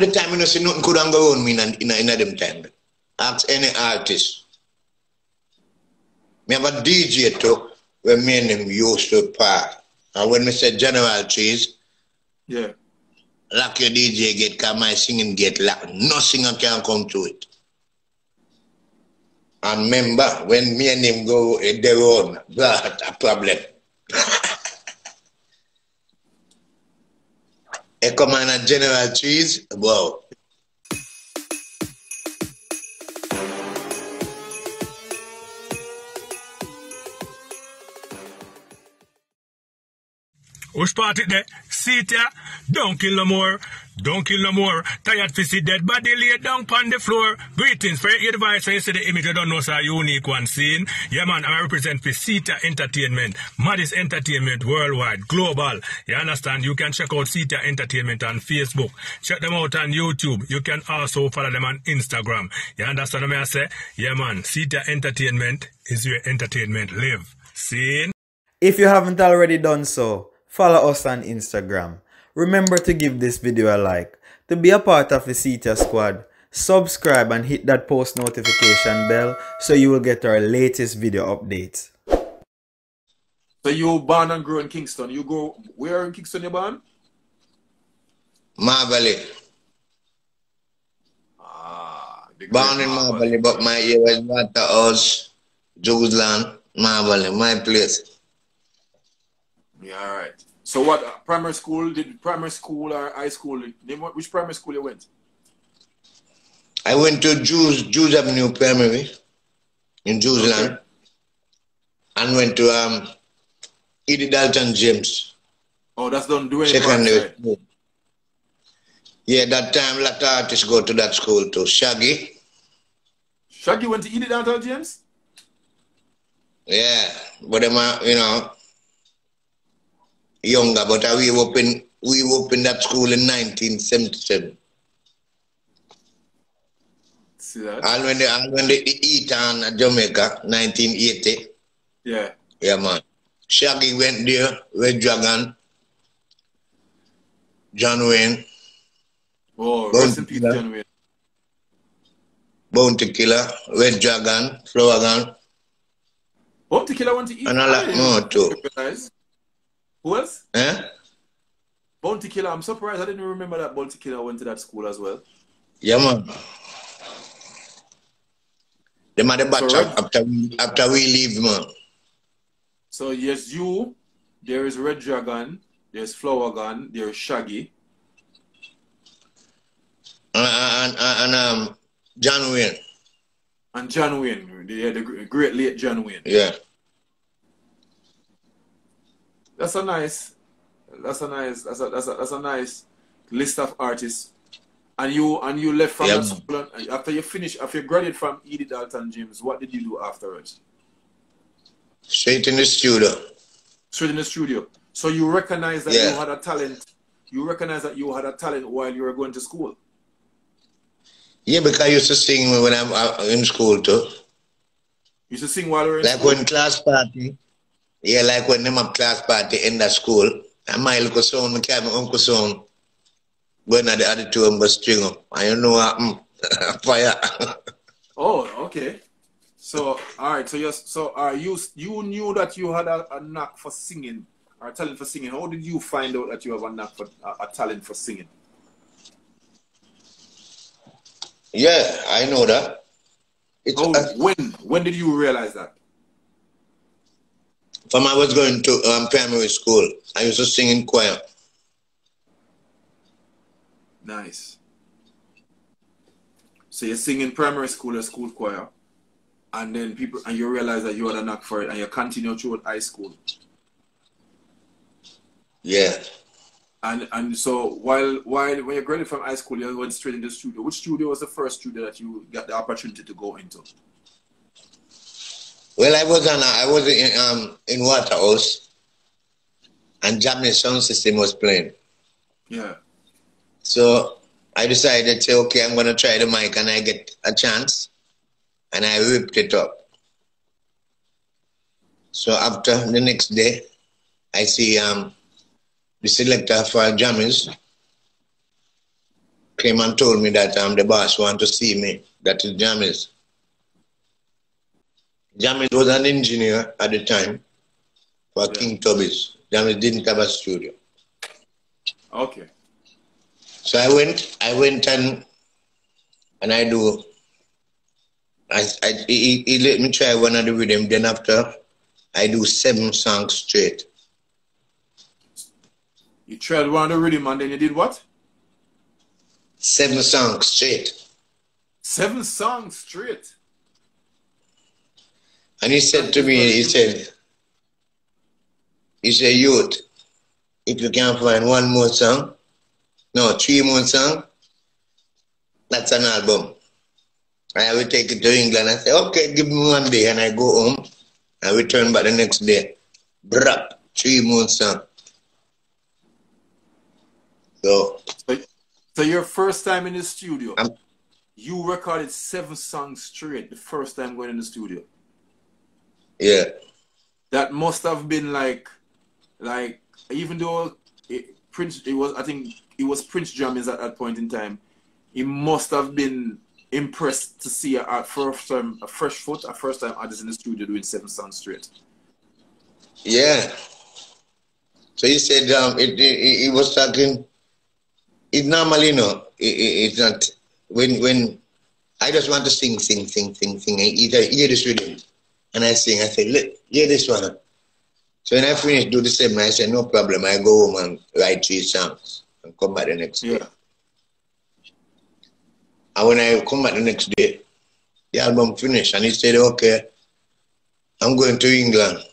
At the time, I see nothing could go on me in them time. Ask any artist. Me have a DJ too, where me and him used to park. And when me say General Cheese, yeah, lock your DJ gate, cause my singing gate lock. No singer can come to it. And remember, when me and him go in the road, that's a problem. Echo Minott General Cheese, wow. Which part it there? Seetyah, don't kill no more. Don't kill no more. Tired to see dead body lay down on the floor. Greetings for your advice. So you see the image, you don't know, so unique one scene. Yeah, man, I represent for Seetyah Entertainment. Maddest Entertainment worldwide, global. You understand? You can check out Seetyah Entertainment on Facebook. Check them out on YouTube. You can also follow them on Instagram. You understand what I say? Yeah, man, Seetyah Entertainment is where entertainment live. See? If you haven't already done so, follow us on Instagram. Remember to give this video a like. To be a part of the Seetyah squad, subscribe and hit that post notification bell so you will get our latest video updates. So you born and grew in Kingston. You go where in Kingston you born? Marvally. Born in Marvally, but my year was Waterhouse, Jerusalem, Marvally, my place. Yeah, all right. So what primary school or high school? Which primary school you went? I went to Jews Avenue Primary in Jerusalem, okay, and went to Edie Dalton James. Oh, that's done doing secondary. Right? Yeah, that time a lot of artists go to that school too. Shaggy. Shaggy went to Edie Dalton James? Yeah, but them are, you know, younger, but we opened that school in 1977. See that? And when they eat on Jamaica, 1980. Yeah. Yeah, man. Shaggy went there, Radigon, John Wayne. Oh, rest in peace, John Wayne. Bounty Killer, Red Dragon, Flower Gun. Bounty Killer went to eat. And a lot more too. Who else? Eh? Bounty Killer. I'm surprised I didn't remember that Bounty Killer went to that school as well. Yeah, man. They made a batch after we leave, man. So yes, you, there is Red Dragon, there's Flower Gun, there's Shaggy. And John Wayne. And John Wayne, the great late John Wayne. Yeah. That's a nice list of artists. And you left from that school after you graduated from Edie Dalton James. What did you do afterwards? Straight in the studio. Straight in the studio. So you recognize that you had a talent. You recognize that you had a talent while you were going to school. Yeah, because I used to sing when I'm in school too. You used to sing while you were in school? Like when class party. Yeah, like when them have class party in that school. And my little son, my uncle son, going at the auditorium but string up. And you know what happened? Fire. Oh, okay. So all right, you knew that you had a knack for singing or a talent for singing. How did you find out that you have a knack for a talent for singing? Yeah, I know that. When did you realize that? From I was going to primary school, I used to sing in choir. Nice. So you sing in primary school or school choir, and then you realize that you had a knack for it, and you continue through high school. Yeah. And so when you graduated from high school, you went straight into the studio. Which studio was the first studio that you got the opportunity to go into? Well, I was in Waterhouse, and Jammy'S sound system was playing. Yeah. So I decided to say, okay, I'm gonna try the mic, and I get a chance, and I ripped it up. So after the next day, I see the selector for Jammy'S came and told me that the boss want to see me. That is Jammy'S. Jammy'S was an engineer at the time for King Tubby's. Jammy'S didn't have a studio. Okay. So I went and I do. He let me try one of the rhythm. Then after, I do 7 songs straight. You tried one of the rhythm and then you did what? 7 songs straight. 7 songs straight. And he said to me, he said, youth, if you can find 1 more song, no, 3 more songs, that's an album. I will take it to England. I say, okay, give me 1 day. And I go home. I return back the next day. Brap, 3 more songs. So your first time in the studio, you recorded 7 songs straight the first time going in the studio. Yeah. That must have been like even though I think it was Prince Jammy'S at that point in time, he must have been impressed to see a first time artist in the studio doing 7 songs straight. Yeah. So he said he was talking. It normally it's not when I just want to sing. I hear this rhythm and I sing. I say, look, hear this one. So when I finish do the same, I say no problem. I go home and write 3 songs and come back the next day. And when I come back the next day, the album finished and he said, okay, I'm going to England.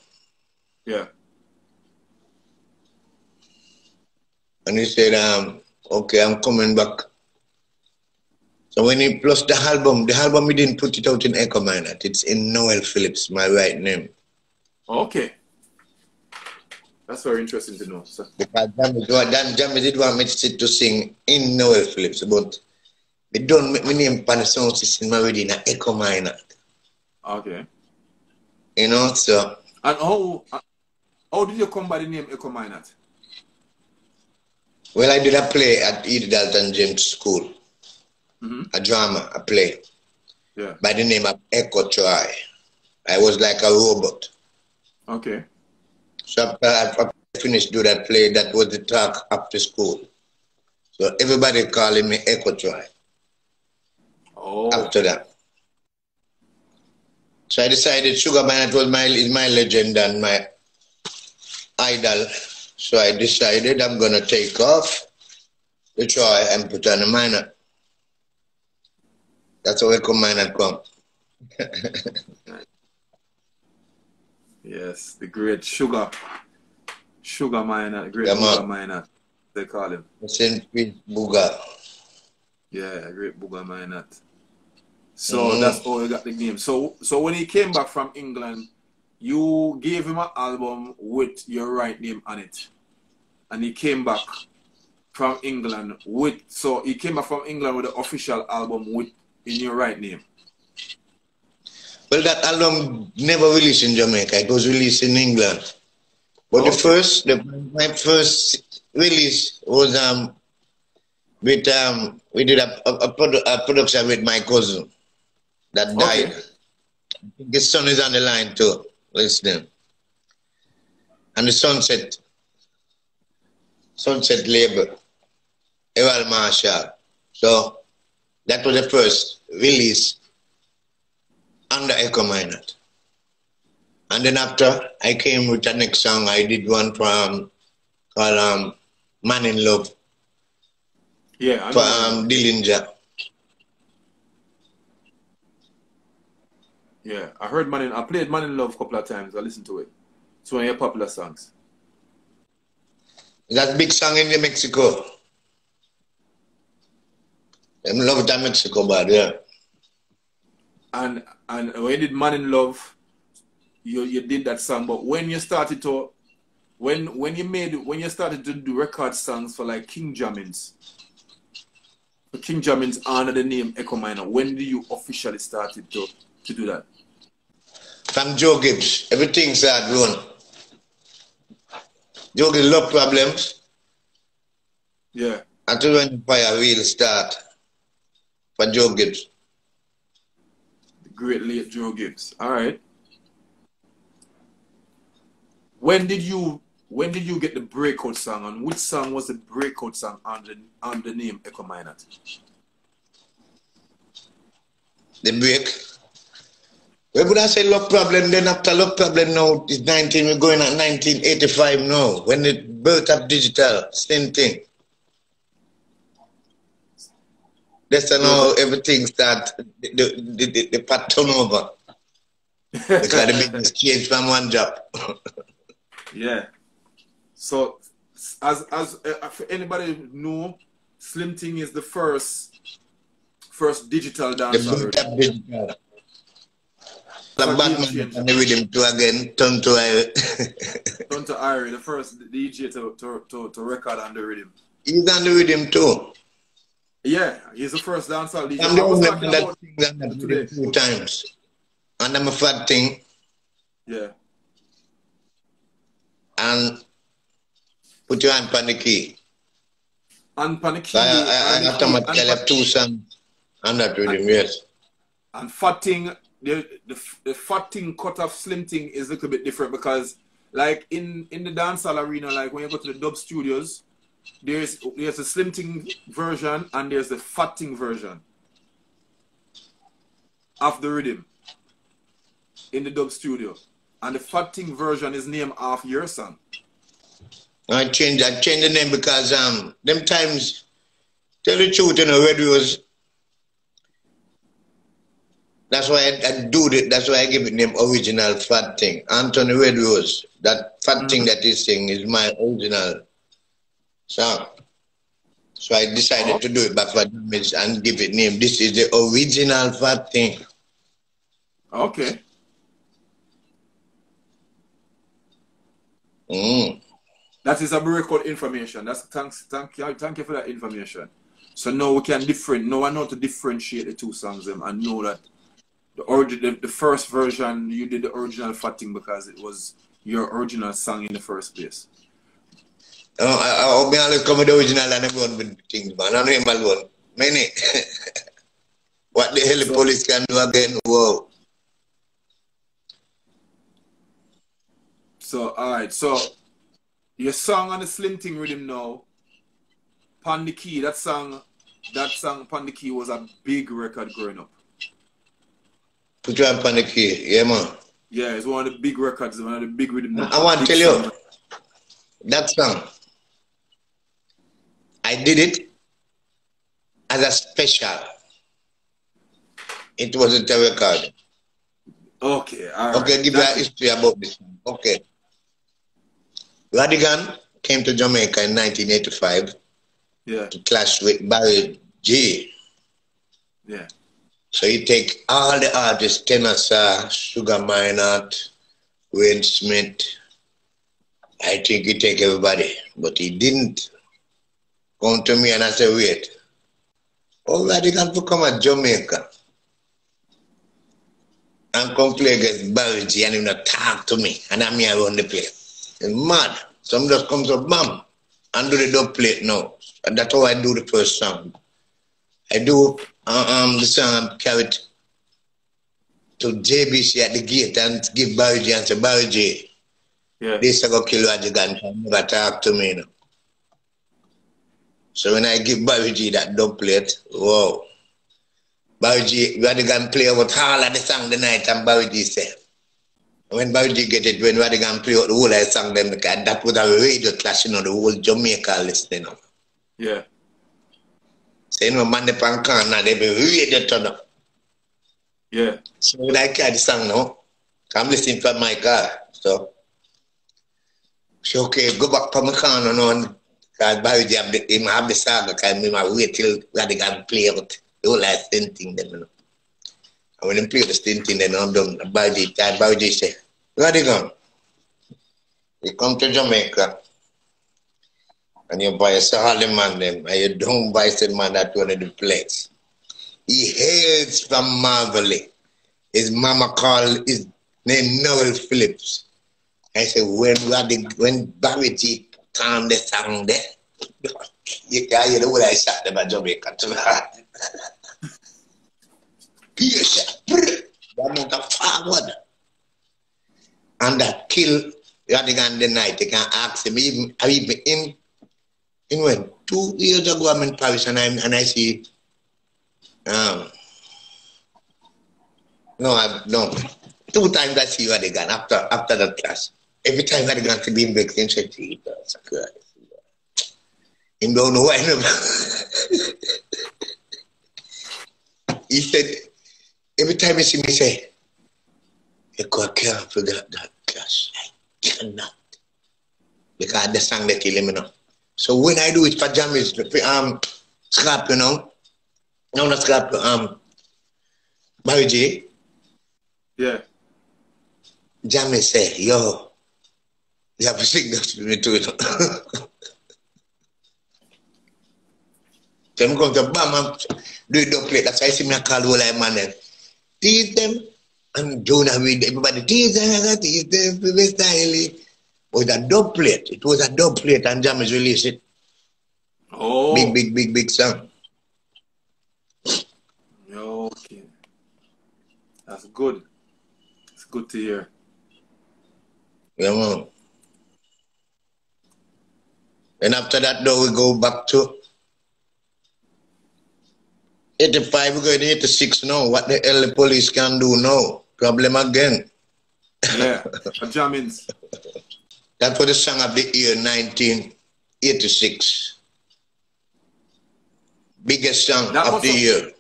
Yeah. And he said, okay, I'm coming back. So when he plus the album he didn't put it out in Echo Minott. It's in Noel Phillips, my right name. Okay. That's very interesting to know, sir. Because Jammy did want me to sing in Noel Phillips, but they don't make me name pan the sound system already in Echo Minott. Okay. You know, so. And how did you come by the name Echo Minott? Well, I did a play at Edith Dalton James School. A drama, a play. Yeah. By the name of Echo Troy. I was like a robot. Okay. So after I finished doing that play, that was the talk after school. So everybody calling me Echo Troy. Oh. After that. So I decided Sugar Man is my legend and my idol. So I decided I'm going to take off the Troy and put on the minor. That's how Echo Minott come. Yes, the great Sugar Minott, great Booger Minott, they call him. St. Pete Booger. Yeah, great Booger Minott. So that's how he got the name. So when he came back from England, you gave him an album with your right name on it. And he came back from England with the official album in your right name. Well, that album never released in Jamaica. It was released in England. But my first release was we did a production with my cousin that died. I think his son is on the line too, listening. And the Sunset label, Ewell Marshall. So that was the first release under Echo Minott. And then after, I came with the next song. I did one called Man in Love. Yeah, for Dillinger. Yeah, I played Man in Love a couple of times. I listened to it. It's one of your popular songs. That big song in Mexico. I love that Mexico bad, yeah. And when you did Man in Love, you did that song, but when you started to do record songs for like King Jammy'S under the name Echo Minott, when did you officially started to do that? From Joe Gibbs, everything started going. Joe Gibbs love problems. Yeah. Until when the fire will start for Joe Gibbs. The great late Joe Gibbs. All right. When did you get the breakout song, and which song was the breakout song on the name Echo Minott? The break. We would have said Love Problem, then after Love Problem now is 19, we're going at 1985 now. When the birth of digital, same thing. That's how everything start, the part turn over. Because the business changed from one job. Yeah. So, as if anybody know, Slim Thing is the first digital dancer. The birth of digital. The Batman and the rhythm to again, turn to Irie. Turn to Irie, the first DJ to record on the rhythm. He's on the rhythm too. Yeah, he's the first dancehall DJ. I'm the only one that sings on the rhythm 2 times. And I'm a fat thing. Yeah. And put your hand on the key. And on the key. I automatically have 2 songs on that rhythm, yes. And Fat Thing, the Fat Thing cut off Slim Thing is a little bit different because, like in the dancehall arena, like when you go to the dub studios, there's a Slim Thing version and there's the Fat Thing version of the rhythm in the dub studio. And the Fat Thing version is named after your song. I changed the name because them times, tell the truth, you know, radios. That's why I do it. That's why I give it name original Fat Thing. Anthony Radios. That Fat Thing that he's saying is my original song. So I decided to do it back for Jammy'S and give it name. This is the original Fat Thing. Okay. That is a record information. Thank you for that information. So now we can now I know to differentiate the 2 songs and know that the first version you did the original Fat Thing because it was your original song in the first place. I'll be honest, come with the original and everyone with things, man. I know him alone. Many. What the hell the police can do again? Whoa. So, alright, so your song on the Slim Thing rhythm now, Pon the Key, that song Pon the Key was a big record growing up. Put you on Pon the Key, yeah man. Yeah, it's one of the big records, one of the big rhythm. I want to tell you, that song, I did it as a special. It wasn't a record. Okay, alright. Okay, give you a history about this. Okay. Radigon came to Jamaica in 1985 to clash with Barry G. Yeah. So he take all the artists, Tennessee, Sugar Minott, Wayne Smith. I think he take everybody, but he didn't come to me and I said, wait. Oh, Radigon to come to Jamaica and come play against Barry G and he not talk to me and I'm here around the place. It's mad. Some just comes up, bam, and do the dub plate now. And that's how I do the first song. I do the song, carry it to JBC at the gate and give Barry J and say, Barry J, this is going to kill Radigon, never talk to me. You know? So when I give Barry J that dub plate, wow. Barry J, Radigon play about all of the song the night and Barry J said, when Barry G get it, when Radigon play out the whole I sang them, because that was a radio clash, you know, the whole Jamaica listening. Yeah. So, you know, man, the corner, they be radio turn up. Yeah. So when I carry the song now, I'm listening from my car. So okay, go back to my corner now, because Barry G have the song, because I wait till Radigon play out the whole I same thing, them, you know. And when they play the same thing, then I'm done. Barry J say, Radigon, you come to Jamaica and you buy a Sahali man them, and you don't buy a man that one of the place. He hails from Marvelly. His mama called his name Noel Phillips. I said, when Barry G turned the song there, You can't hear the way I shot them at Jamaica too hard. Yes, that moved forward. And that kill Radigon the night. They can ask him, even him, in when 2 years ago I'm in Paris and I see no. 2 times I see Radigon after that class. Every time Radigon to be in break, he said, Jesus Christ. He don't know why. He said, every time he see me say, you can't forget that class. I cannot. Because the song they kill him, you know. So when I do it for Jammy'S, scrap, you know. No, not scrap, Barry J. Yeah. Jammy'S say, yo, you have to sing this to me too. So I'm going to bam, do it double plate. That's why I see me call all I man. Tease them, and Jonah with everybody. Tease them, style. But it was a double plate. It was a double plate, and Jammy'S released it. Oh. Big song. Okay. That's good. It's good to hear. Yeah, man. And after that, though, we go back to 85, we're going to 86 now. What the hell the police can do now? Problem again. Yeah, Jammy'S. That was the song of the year 1986. Biggest song of the year.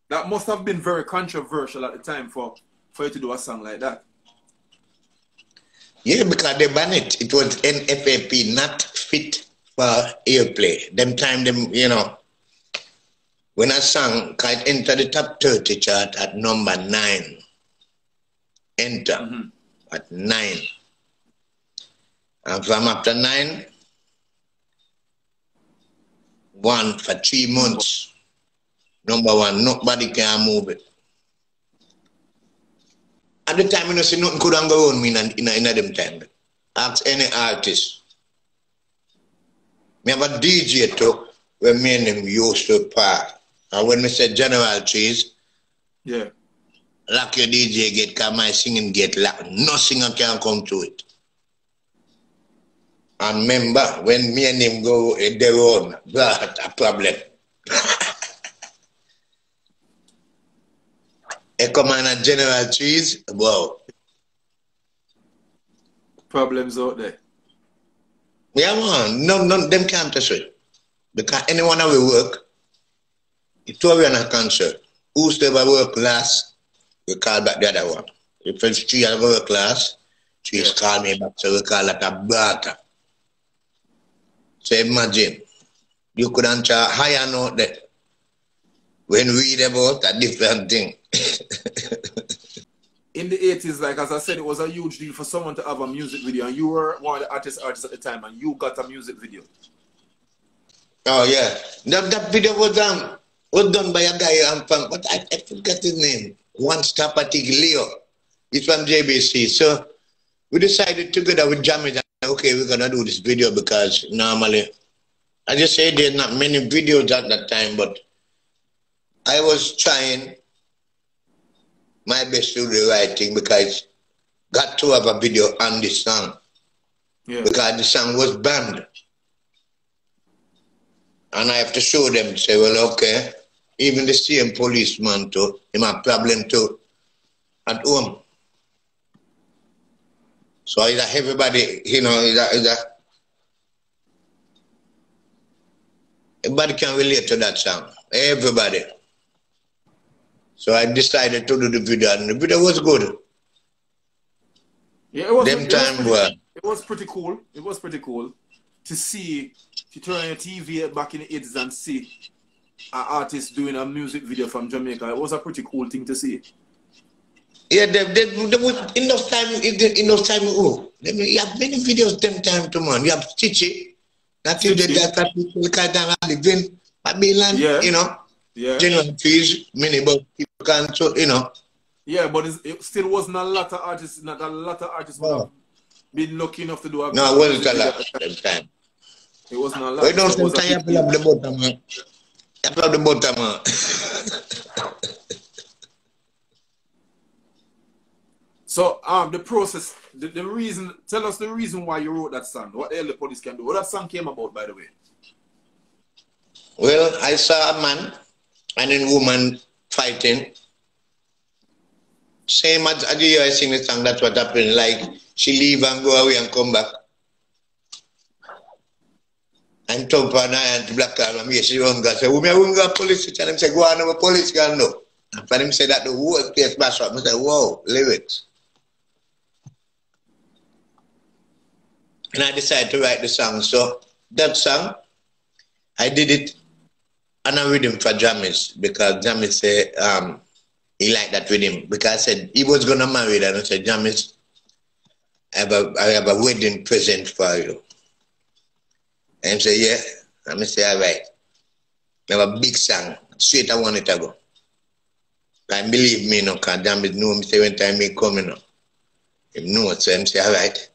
That must have been very controversial at the time for you to do a song like that. Yeah, because they banned it. It was NFAP, not fit for airplay. Them time, you know, when a song can enter the top 30 chart at number 9. Enter at 9. And from after 9, 1 for 3 months. Number 1, nobody can move it. At the time, you know, see nothing could go on me in them time. Ask any artist. Me have a DJ too, where me and him used to park. And when me said General Trees, yeah, lock your DJ gate, because my singing gate locked. No singer can come to it. And remember, when me and him go in the road, that's a problem. Echo Minott General Trees, wow. Problems out there. Yeah, man. No, them can't touch it. Because anyone that will work, if we on a concert, who's ever work last, we call back the other one. If it's 3 ever work last, 3 call me back, so we call that a barter. So imagine, you could answer higher note there. When we read about a different thing. In the 80s, like as I said, it was a huge deal for someone to have a music video, and you were one of the artists at the time, and you got a music video. Oh yeah, that video was done by a guy from, but I forgot his name. One Stop Atig Leo. He's from JBC. So we decided together with Jammy'S, okay, we're gonna do this video because normally, I just say there's not many videos at that time, but I was trying my best to do the right thing because got to have a video on this song. Yeah. Because the song was banned. And I have to show them, say, well, okay, even the same policeman too, he have a problem too at home. So it's a everybody, you know, everybody can relate to that song. Everybody. So I decided to do the video, and the video was good. Yeah, it was pretty cool. It was pretty cool to see, to turn on your TV back in the 80s and see an artist doing a music video from Jamaica. It was a pretty cool thing to see. Yeah, there was enough time. Oh, you have many videos them time to man. You have Stitchy. That's it. That people can't living Babylon. Yeah. You know. Yeah. General fees, many, but people can't, so, you know. Yeah, but it still wasn't a lot of artists. Not a lot of artists would have been lucky enough to do a. No, it wasn't a lot at the time. It wasn't a lot. We don't So it was a say you big have deal. the bottom, man. You have the bottom, man. So the process, the reason, tell us the reason why you wrote that song. What the hell the police can do? What that song came about, by the way? Well, I saw a man and a woman fighting. Same as I sing the song, that's what happened. Like, she leave and go away and come back. And top and I and black car, and me, she run, say, we won't go police, and him say, go on, over police, can no. And for him say that the whole place bash up, I say, wow, lyrics. And I decided to write the song. So that song, I did it on a rhythm for Jammy'S, because Jammy'S said he liked that rhythm. Because I said he was gonna marry, and I said, Jammy'S, I have a wedding present for you. And he said, yeah. And I say, all right. I have a big song. Straight I want it to go. And believe me, no, because Jammy'S know me say when time me coming up. Him know it, so I say, all right.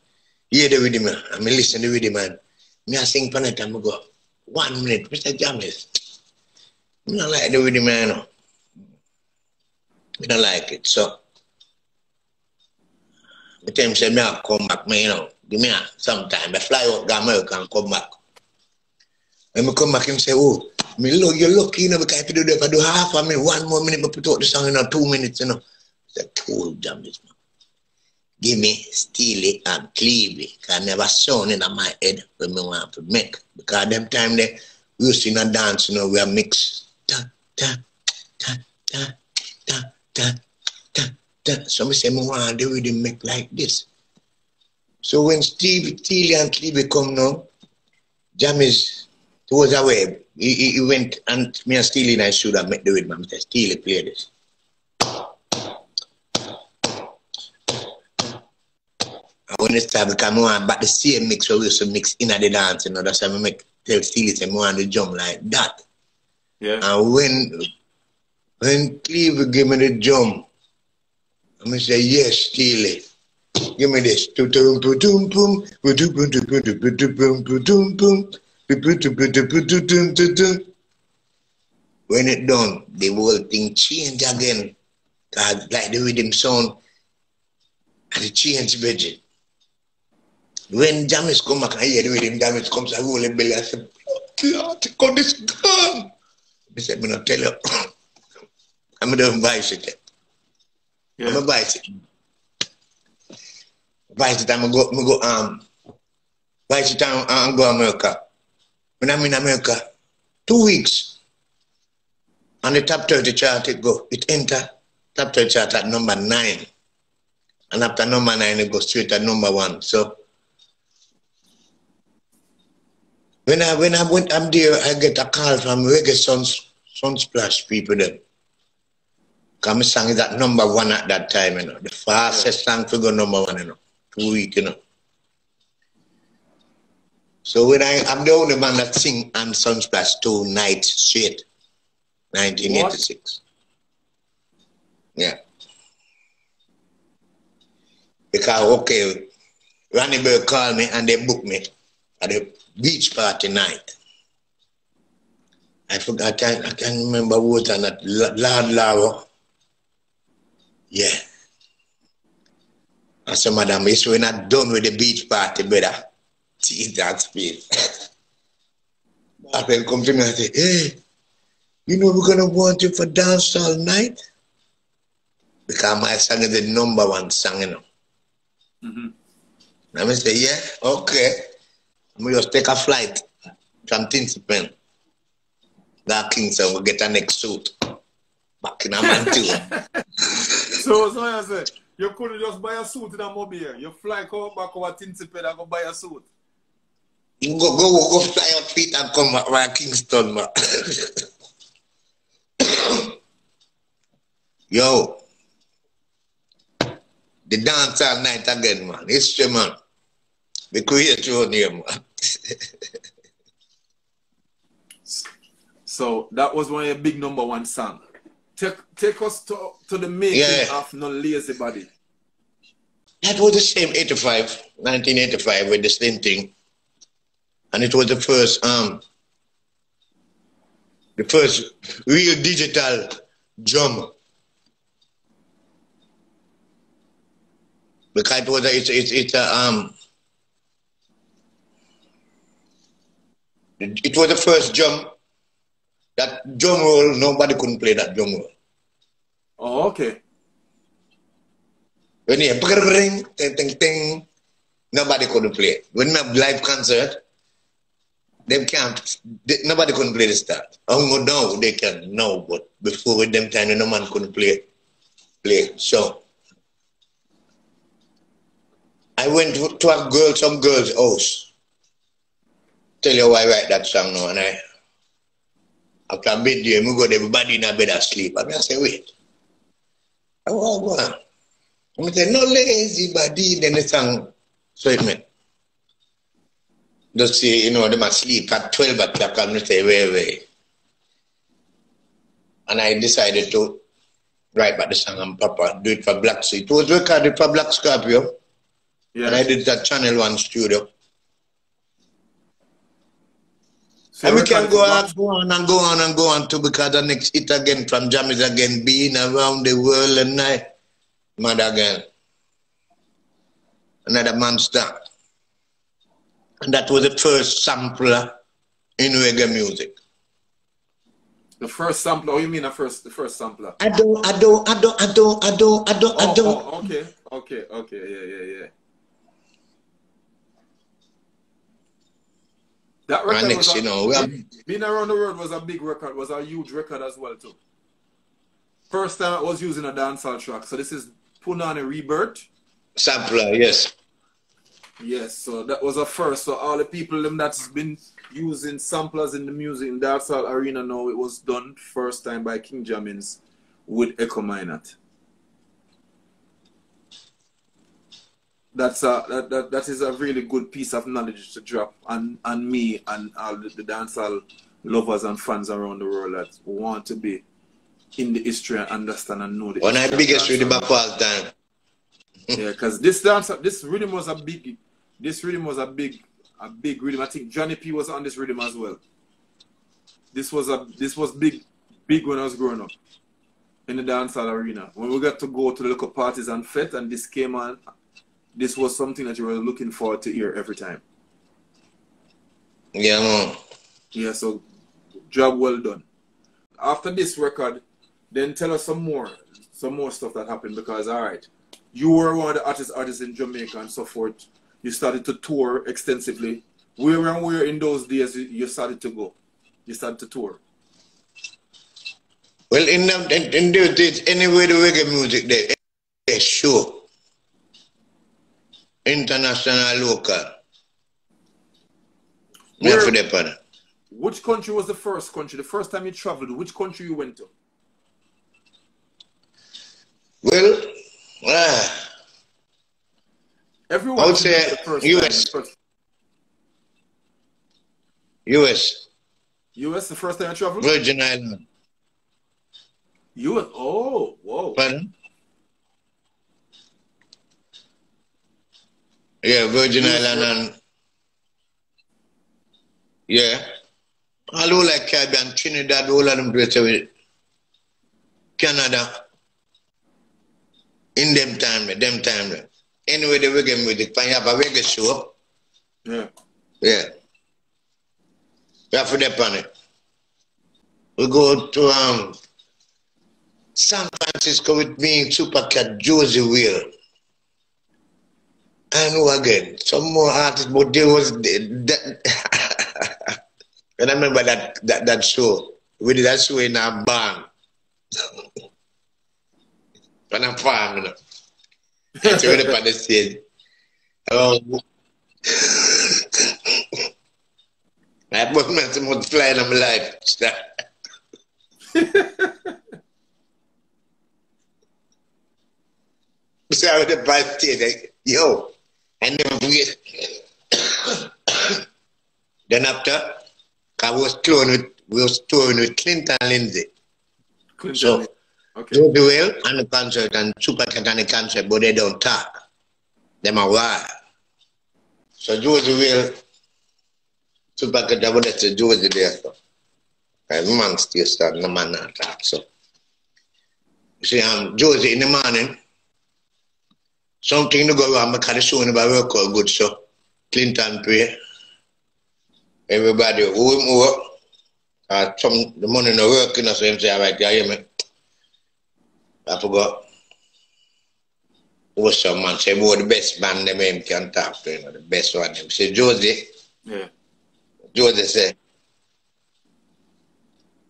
Hear the rhythm, man. I listen to the rhythm, man. Me I sing pan it and I go, 1 minute, Mr. Jammy'S. I don't like the rhythm, man. No. I don't like it. So, I tell him, say, me I'll come back, man, you know. Give me some time. I fly out to America and come back. When I come back, him say, oh, me look, you're lucky, you know, because if I do half of me, 1 more minute, I put out the song in 2 minutes, you know. I told Jammy'S, man. Give me Steely and Cleavy, because I never sound in my head when I want to make. Because them time there, we used to in a dance, you know, we are mixed. Da, da, da, da, da, da, da, da. So I say, I want to really make like this. So when Steely and Cleavy come now, Jammy'S was away. He went and me and Steely and I should have met the rhythm. I said, Steely, play this. When it's time to come on, but the same mix we used to mix in the dance, you know, that's why I make tell Steely say, I want to jump like that. Yeah. And when Cleavy give me the jump, I'm going to say, yes, Steely. Give me this. When it done, the whole thing change again. Cause like the rhythm sound, and it change budget. When Jammy'S come back and hear the rhythm, Jammy'S comes and roll the belly. I said, take out this gun. He said, I'm not tell you. I'm going to bicycle. Yeah. I'm a bicycle. Bicycle, I'm going to go, bicycle, I'm go to America. When I'm in America, 2 weeks, on the top 30 chart it go. It enter top 30 chart at number 9. And after number 9, it goes straight at number 1. So, when I'm there, I get a call from Reggae Sunsplash people then. Because my song is at number 1 at that time, you know. The fastest song to go number 1, you know. 2 weeks, you know. So when I'm the only man that sing on Sunsplash 2 nights straight, 1986. What? Yeah. Because, okay, Ronnie Bird called me and they booked me at the beach party night. I forgot, I can't remember who was on that, Lord Laro. Yeah. I said, madam, we're not done with the beach party, brother. See that space. Martin come to me and say, hey, you know we're going to want you for dancehall night? Because my song is the number 1 song, you know. Mm-hmm. And I say, yeah, okay. I'm going to just take a flight from Tinsipen. That Kingston will get a next suit. Back in a man too. So I said, you couldn't just buy a suit in a mobile. You fly come back over Tinsipen and go buy a suit. You go fly out feet and come back by Kingston, man. Yo. The dance all night again, man. History, man. The creator here, man. So that was one of your big number 1 song. Take us to the making of No Lazy Body. That was the same 1985 with the same thing. And it was the first real digital drum. Because it was it was the first drum. That drum roll, nobody couldn't play that drum roll. Oh, okay. When you ring, ting, ting, ting, nobody couldn't play it. When you have live concert, nobody couldn't play the start. Oh, no, they can, no, but before with them time, no man couldn't play. So, I went to some girl's house. Tell you why I write that song now, and after midday, we go, everybody in a bed asleep. And I say, wait. Oh, go on. I say, no lazy body, then the song, so it meant. Just say, they must sleep at 12 o'clock, and I say, wait. And I decided to write back the song and Papa, do it for Black. So it was recorded for Black Scorpio. Yeah. And I did that Channel 1 studio. So and we can go on too, because the next hit again from Jammy'S again, being around the world and night. Mad again. Another monster. And that was the first sampler in reggae music. The first sampler? Oh, you mean the first sampler? I don't. Okay, yeah. That record Being Around the World was a big record, was a huge record as well too. First time I was using a dancehall track. So this is Punani Rebirth. Sampler, yes. Yes, so that was a first. So all the people that's been using samplers in the music in dancehall arena now, it was done first time by King Jammy'S with Echo Minott. That is a really good piece of knowledge to drop on me and all the dancehall lovers and fans around the world that want to be in the history and understand and know the one of the biggest rhythm of all time. Yeah, because this rhythm was a big rhythm. I think Johnny P was on this rhythm as well. This was big when I was growing up in the dancehall arena. When we got to go to the local parties and fete, and this came on. This was something that you were looking forward to hear every time. Yeah, man. Yeah, so job well done. After this record, then tell us some more stuff that happened, because all right, you were one of the artists in Jamaica and so forth. You started to tour extensively. Where in those days you started to go? You started to tour. Well, in those days, anywhere the reggae music they show. International, local. Which country was the first country? The first time you traveled, which country you went to? Well, everyone I would say US. US. US, the first time you traveled? Virgin Island. US, oh, whoa. Pardon? Yeah, Virgin Island and yeah. All over like Caribbean, Trinidad, all of them places with Canada. In them time. Anyway, the reggae music, when you have a reggae show. Yeah. Yeah. We have to depend on it. We go to San Francisco with me, Supercat Josey Wales. I know again, some more artists, but there was that. And I remember that show. We did that show in a barn. On a farm, you know. It's right up on the stage. I put me some more flying on my life. So I was up on stage, like, yo. I never forget. Then after, I was touring with Clinton Lindsay. So, okay. Josey Wales and the concert and Supercat and the concert, but they don't talk. Them are wild. So Josey Wales Super cat, I would have to Josey there. So. The man still start, the man not talk. So, you see, Josey in the morning, something to go wrong because the show never work out good. So, Clinton pray. Everybody who him work. The money no working, so him say, all right, you hear me? I forgot. Was some man say, the best man them him can talk to, you know, the best one. Him say, Josey. Yeah. Josey say,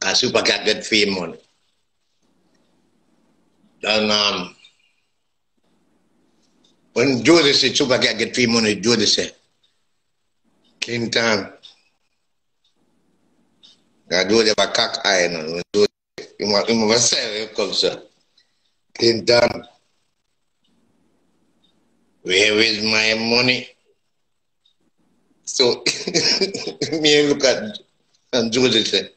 a super cat get free money. And when Josey say super cat get free money, Josey say, Clinton, I do have a cock eye, and you must say, come, sir. Clinton, where is my money? So, me look at, and Josey say,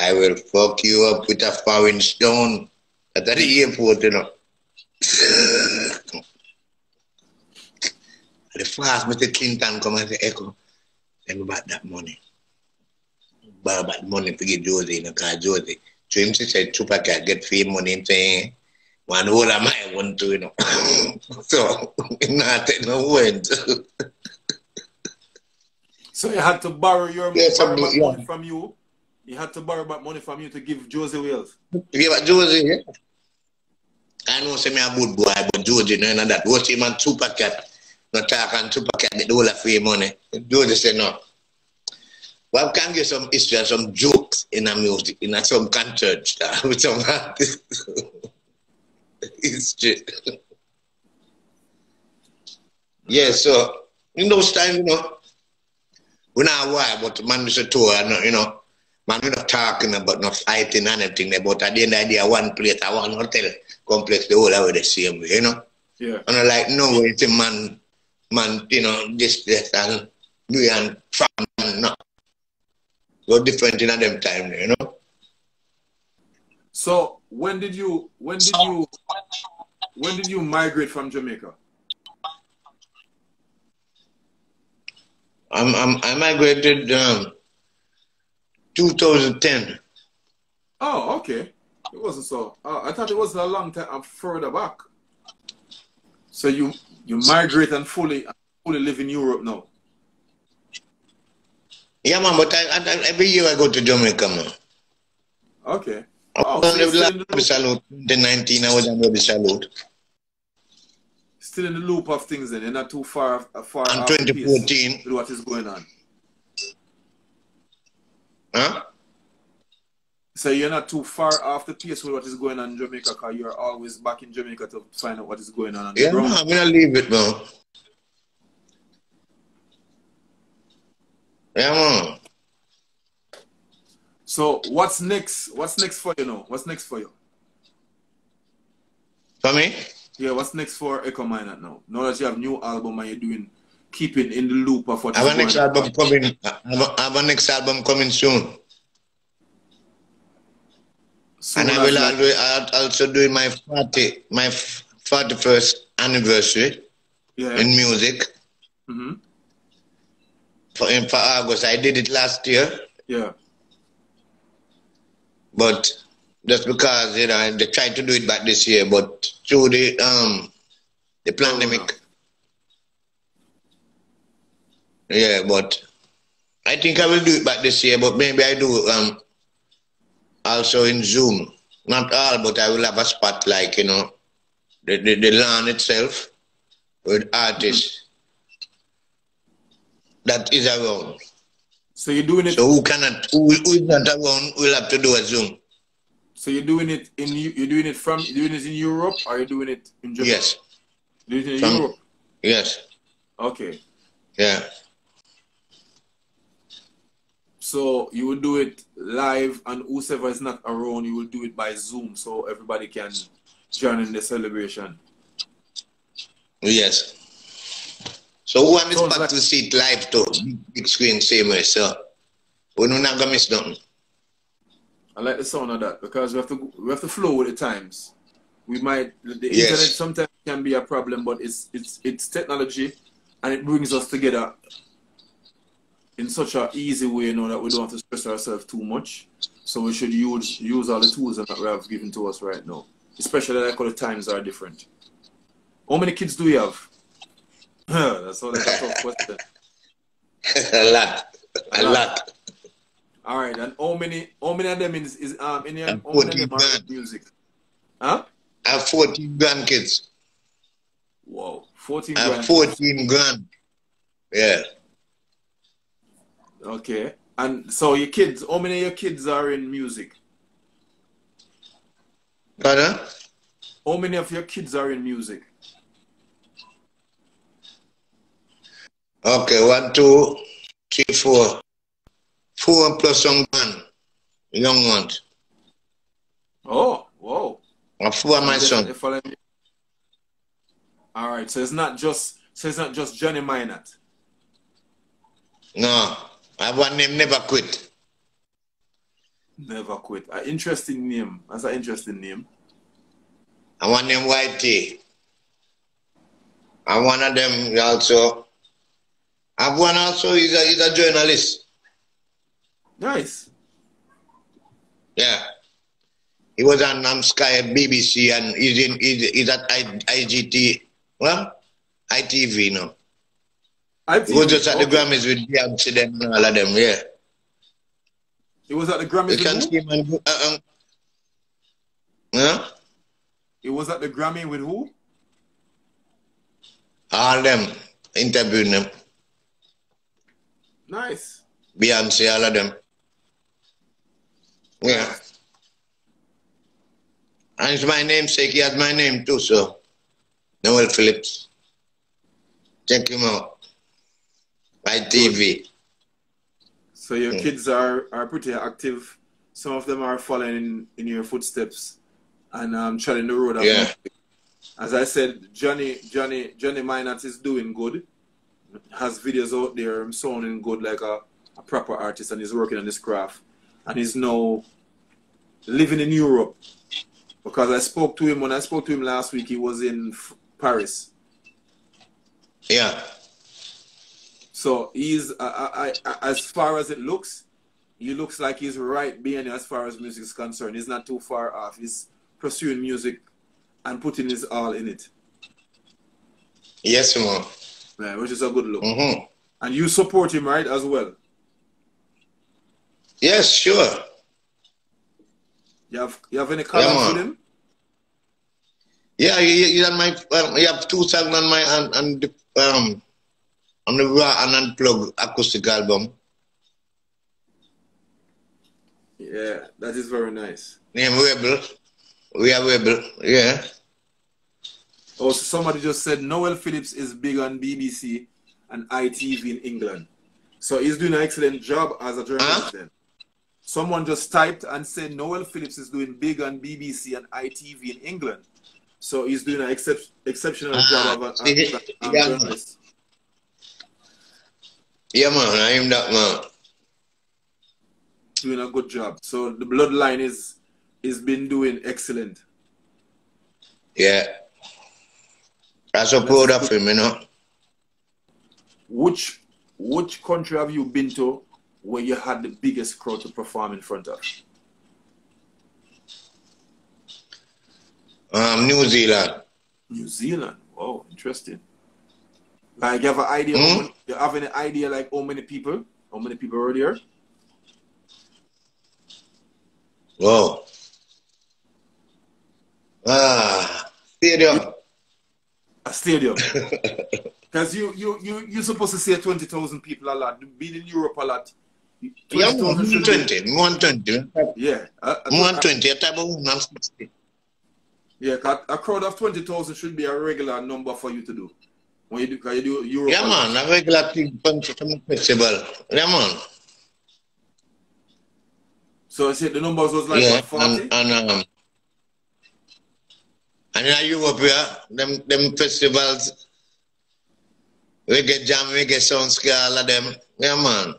I will fuck you up with a foreign stone at the airport, you know. The first Mr. Clinton come and say, Echo, tell me about that money. Borrow about money to give Josey, you know, because Josey, so him said, Super Cat get free money, him saying, one whole of my want to, you know. So, not take no word. So you had to borrow your money from you? You had to borrow back money from you to give Josey Wales? Yeah, but Josey, yeah. I know say me a good boy, but Josey, no, know that. Watch him and Super Cat. No talk and Super Cat get the whole of free money. Josey say no. Well, can get some history and some jokes in a music, in a some concert style with some artists. History. Yeah, so in those times, you know, we not why, but man is a tour, you know. Man, we're not talking about not fighting and anything, but at the end of the day, one place, one hotel complex, the whole of the same way, you know? Yeah. And I like, no way, it's a man, you know, this, and we and from, no. Go different in them time, you know? So, when did you migrate from Jamaica? I migrated 2010. Oh, okay. It wasn't so. I thought it was a long time further back. So you migrate and fully live in Europe now. Yeah, man. But every year I go to Jamaica, man. Okay. Oh, so the salute. 2019, I was on the salute. Still in the loop of things, then you're not too far. And 2014. With what is going on? Huh? So you're not too far off the pace with what is going on in Jamaica, because you're always back in Jamaica to find out what is going on. Yeah, no, I'm gonna leave it now. Yeah, man. So what's next? What's next for you now? What's next for you? For me? Yeah, what's next for Echo Minott now? Now that you have a new album and you're keeping in the loop of what I have a next album coming. I have a next album coming soon. And I will also do my 41st anniversary in music. Mm-hmm. For August. I did it last year. Yeah. But just because, you know, they tried to do it back this year, but through the pandemic. Yeah, but I think I will do it back this year, but maybe I do also in Zoom. Not all, but I will have a spot like, you know, the land itself with artists that is around. So you're doing it. So who is not around will have to do a Zoom. So you're doing it in Europe, or you're doing it in Japan? Yes. You're doing it in Europe? Yes. Okay. Yeah. So you will do it live, and whoever is not around, you will do it by Zoom, so everybody can join in the celebration. Yes. So who want this part to see it live too? Big screen, same way, so we're not gonna miss nothing. I like the sound of that, because we have to flow with the times. We might the internet sometimes can be a problem, but it's technology, and it brings us together in such an easy way, you know, that we don't have to stress ourselves too much. So we should use all the tools that we have given to us right now. Especially like all the times are different. How many kids do you have? That's all, that's a tough question. A lot. A lot. All right, and how many of them in your how many of them are in music? Huh? I have 14 grandkids. Wow, 14 I have grand. 14 grand. Yeah. Okay. And so your kids, how many of your kids are in music? Pardon? How many of your kids are in music? Okay, 1, 2, 3, 4. 4 plus some grand. Young ones. Oh, whoa. And 4 of my son. All right, so it's not just Johnny Minott. No. I have one name, Never Quit. Never Quit. An interesting name. That's an interesting name. And one name, YT. And one of them also. I have one also, he's a journalist. Nice. Yeah. He was on Sky BBC and he's at IGT. Well, ITV now. He was just at the Grammys with Beyonce and all of them, yeah. He was at the Grammys with who? Huh? He was at the Grammy with who? All them. Interviewing them. Nice. Beyonce, all of them. Yeah. And it's my namesake. He has my name too, so. Noel Phillips. Check him out. By TV. So your kids are pretty active. Some of them are following in your footsteps and treading the road of music. As I said, Johnny Minott is doing good. Has videos out there, sounding good like a proper artist, and he's working on this craft. And he's now living in Europe. Because I spoke to him, when I spoke to him last week, he was in Paris. Yeah. So he's, as far as it looks, he looks like he's right behind you as far as music is concerned. He's not too far off. He's pursuing music and putting his all in it. Yes, man. Yeah, which is a good look. And you support him, right, as well? Yes, sure. You have any collabs with him? Yeah, you have 2 songs on my on the raw and unplugged acoustic album. Yeah, that is very nice. Name Rebel. We are Rebel, yeah. Oh, so somebody just said Noel Phillips is big on BBC and ITV in England. So he's doing an excellent job as a journalist then. Someone just typed and said Noel Phillips is doing big on BBC and ITV in England. So he's doing an exceptional job of a journalist. Yeah, man, I am that man. Doing a good job. So the bloodline is been doing excellent. Yeah. I'm so proud of him, you know. Which country have you been to where you had the biggest crowd to perform in front of? New Zealand. New Zealand. Oh, interesting. Like, you have an idea? You have any idea, like, how many people? How many people were there? Whoa. Stadium. A stadium. Because you're supposed to say 20,000 people a lot. Being in Europe a lot. Yeah, 120. 120. Yeah. 120. Type of 160. Yeah, a crowd of 20,000 should be a regular number for you to do. When you do Europe. Yeah, man. A regular thing from festival. Yeah, man. So I said the numbers was like what, 40? And in Europe, yeah, them festivals, Reggae Jam, Reggae Soundscale, all of them. Yeah, man.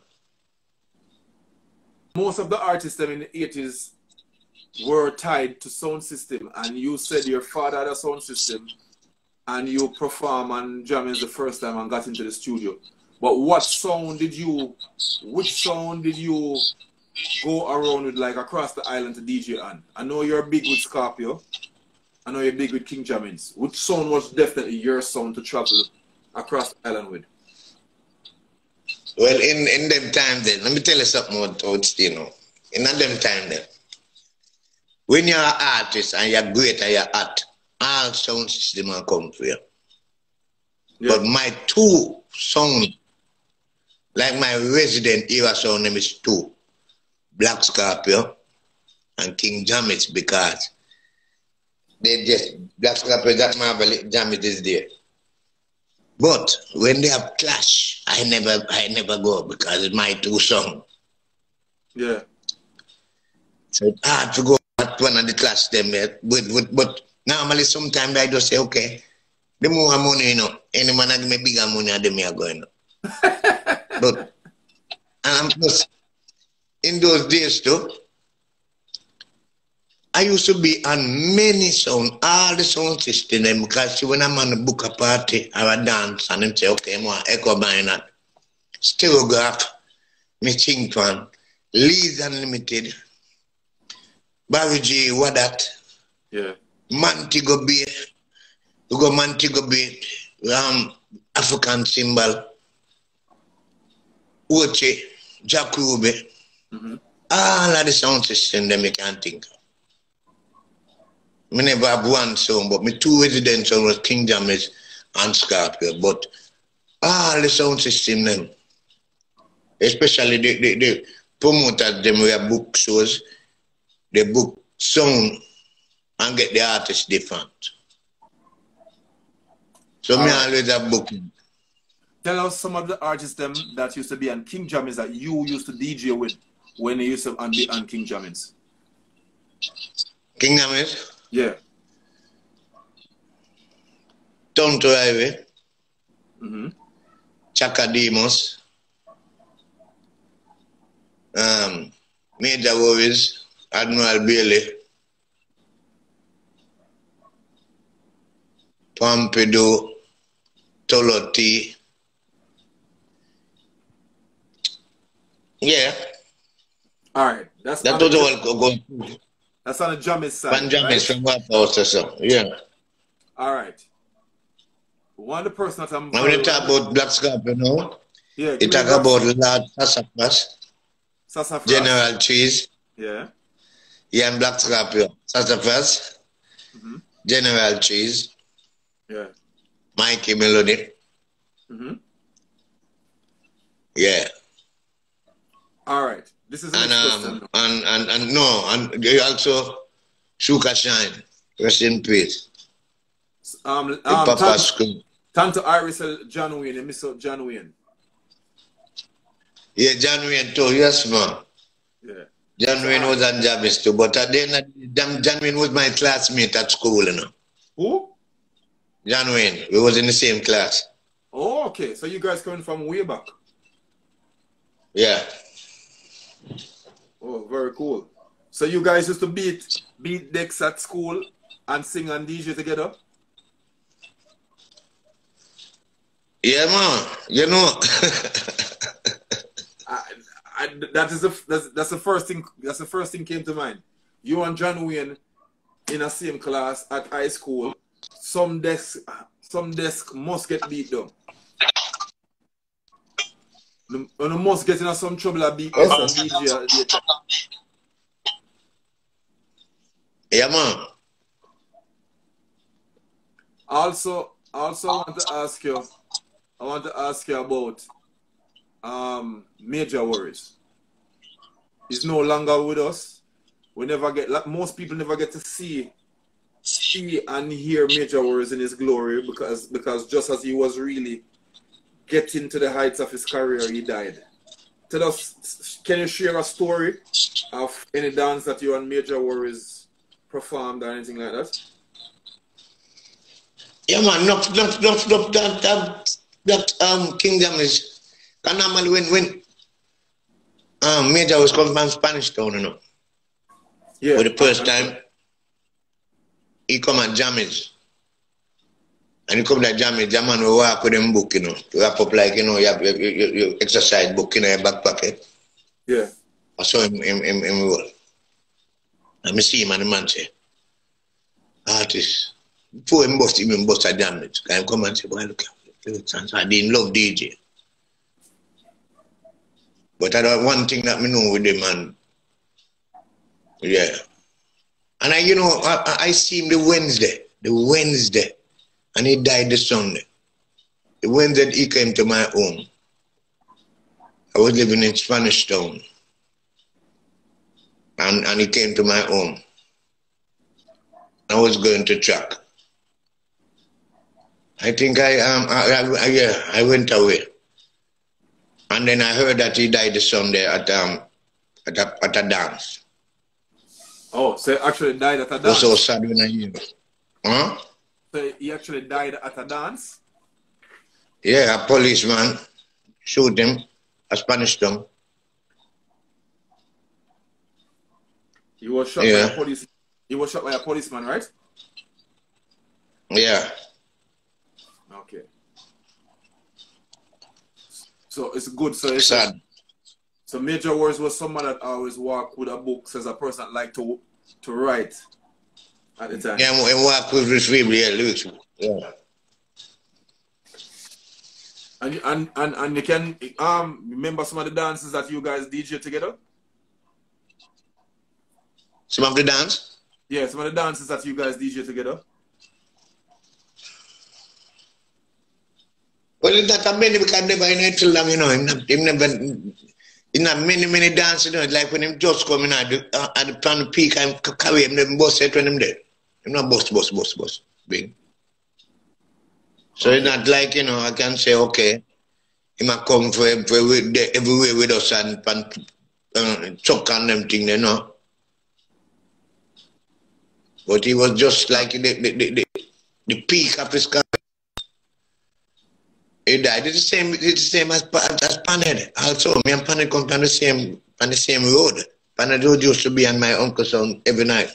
Most of the artists in the 80s were tied to sound system, and you said your father had a sound system, and you performed on Jammy'S the first time and got into the studio. But which sound did you go around with, like, across the island to DJ on? I know you're big with Scorpio. I know you're big with King Jammy'S. Which sound was definitely your sound to travel across the island with? Well, in them time then, let me tell you something about you know. In them time then, when you're an artist and you're great and you're hot, all sound system will come for you. Yeah. But my two sound, like my resident era sound name is two. Black Scorpio and King Jammy'S, because they just, Black Scorpio, that Marvel Jammy'S is there. But when they have clash, I never go because it's my two songs. Yeah. So it's hard to go at one of the clash them yet. But normally sometimes I just say, okay, the more money, you know, any man give me bigger money than me are going. But plus, in those days too, I used to be on many sound, all the sound system them, because when I'm on a book a party or a dance and them say, okay, I'm going to Echo Minott, Stereograph, me think one, Leeds Unlimited, Barry G, what that? Yeah. Montego Bay, we go Montego Bay, African Symbol, Oche, Jack Ruby, all of the sound system them you can think of. I never have one song, but my two resident songs was King Jammy'S and Scorpio. But all the sound system them, especially the promoters them who book shows, they book sound and get the artists different. So me always have booking. Tell us some of the artists them that used to be on King Jammy'S that you used to DJ with when you used to be on King Jammy'S. King Jammy'S? Yeah. Tonto Highway. Chakademos. Major Worries. Admiral Bailey. Pompidou. Toloti. Yeah. Alright. That's that was all going. That's on the Jammy'S side. Van Jammy'S from what house or so. Yeah. Alright. One of the person that I'm now when you talk about Black Scorpio, you know? Yeah. You talk about Lord Sassafras. General Cheese. Yeah. Yeah, and Black Scorpio. Sassafras. General Cheese. Yeah. Mikey Melody. Yeah. Alright. This is and you also Sugar Shine. Rest in peace. Papa School. Tanto Iris John Wayne and Miss John Wayne. Yeah, John Wayne too, yes man. Yeah. John Wayne was on Jammy'S too, but at the end John Wayne was my classmate at school, you know. Who? John Wayne. We was in the same class. Oh, okay. So you guys coming from way back. Yeah. Oh, very cool. So you guys used to beat decks at school and sing and DJ together? Yeah, man. You know. that's the first thing. That's the first thing came to mind. You and John Wayne in a same class at high school. Some desk must get beat down. You must get in some trouble at beat some DJ. Yeah, man. Also, I want to ask you about Major Worries. He's no longer with us. We never get, like, most people never get to see and hear Major Worries in his glory because just as he was really getting to the heights of his career, he died. Tell us, can you share a story of any dance that you and Major Worries performed or anything like that? Yeah, man, that King Jammy'S. Because normally when Major was coming from Spanish Town, you know. Yeah. For the first time, he come at Jammy'S. And you come to Jammy'S, Jamman will walk with them book, you know. You wrap up like, you know, you have your exercise book in your back pocket. Yeah. I saw him roll. And I see him and the man say, artist, before him bust a Jammy'S. I come and say, boy, look at I didn't love DJ. But I don't one thing that me know with him, man. Yeah. And I see him the Wednesday. And he died the Sunday. The Wednesday he came to my home. I was living in Spanish Town. And he came to my home. I was going to track. I think I went away. And then I heard that he died the Sunday at a dance. Oh, so he actually died at a dance? It was so sad when I hear it. Huh? So he actually died at a dance? Yeah, a policeman shoot him, a Spanish Town. He was shot by a police. He was shot by a policeman, right? Yeah. Okay. So it's good. So it's sad. So Major Wars was someone that always walk with a book as a person that like to write at the time. Yeah, and walk with this people, yeah. And you can remember some of the dances that you guys DJ together? Some of the dance? Yeah, some of the dances that you guys DJ together. Well, it's not a many because never in too long, you know. Him never many dances, you know. Like when him just coming at the peak and carry him, them boss set when him there. Him not boss. Big. So it's not like, you know, I can say, okay, he might come for everywhere with us and chuck on them things, you know. But he was just like the peak of his career. He died. It's the same as Panhead. Also, me and Panhead come on the same road. Panhead road used to be on my uncle's house every night.